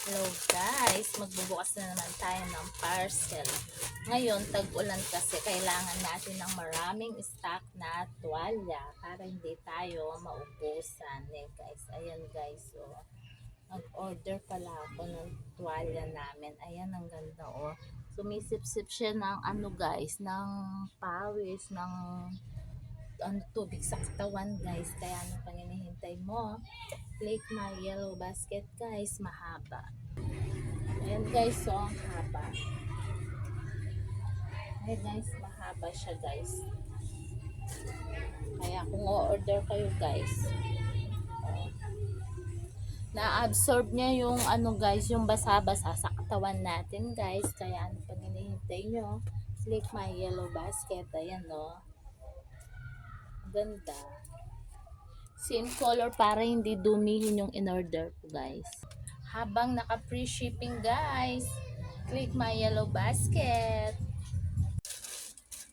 Hello guys, magbubukas na naman tayo ng parcel. Ngayon, tag-ulan kasi kailangan natin ng maraming stock na tuwalya para hindi tayo maubusan. Guys, ayan guys, so nag-order pala ako ng tuwalya namin. Ayan, ang ganda Sumisip-sip siya ng guys, ng pawis, ng tubig sa katawan guys. Kaya ano pang hinihintay mo? Click my yellow basket guys, mahaba. Ayan guys, so ang haba. Ayan guys, mahaba siya guys. Kaya kung o-order kayo guys, na-absorb niya yung guys, yung basa-basa sa katawan natin guys. Kaya ano pang hinihintay nyo? Click my yellow basket. Ayan ganda. Same color para hindi dumihin yung in-order ko guys. Habang naka-free shipping guys, click my yellow basket.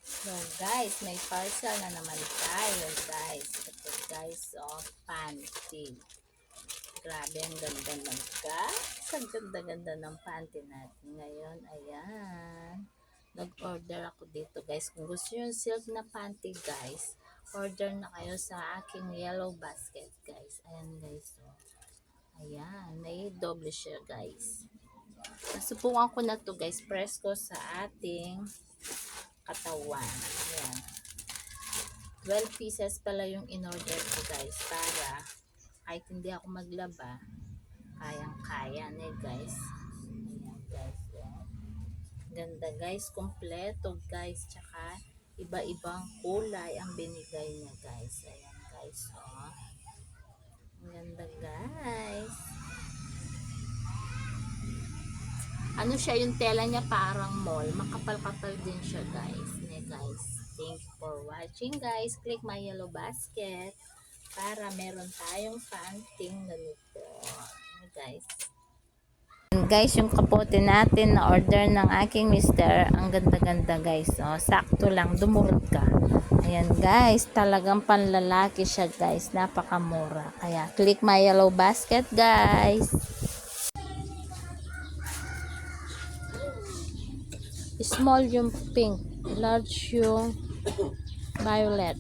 So guys, may parcel na naman tayo guys. Ito guys, panty. Grabe, ang ganda ng guys. Ang ganda-ganda ng panty natin ngayon. Ayan. Nag-order ako dito guys. Kung gusto nyo yung silk na panty guys, order na kayo sa aking yellow basket guys. Ayan guys, ayan, may doble siya guys. Nasubukan ko na to guys, press ko sa ating katawan. Ayan. 12 pieces pala yung in-order ko guys, para kahit hindi ako maglaba, kayang-kaya guys. Ayan guys, ganda guys, kompleto guys, tsaka iba-ibang kulay ang binigay niya guys. Ayan guys, ang ganda guys. Ano siya, yung tela niya parang mall, makapal-kapal din siya guys. Guys, thank you for watching guys. Click my yellow basket para meron tayong panting ganito. Guys, guys, yung kapote natin na order ng aking mister, ang ganda-ganda guys. Sakto lang, dumurot ka. Ayan guys, talagang panlalaki siya guys, napakamura. Kaya click my yellow basket guys. Small yung pink, large yung violet.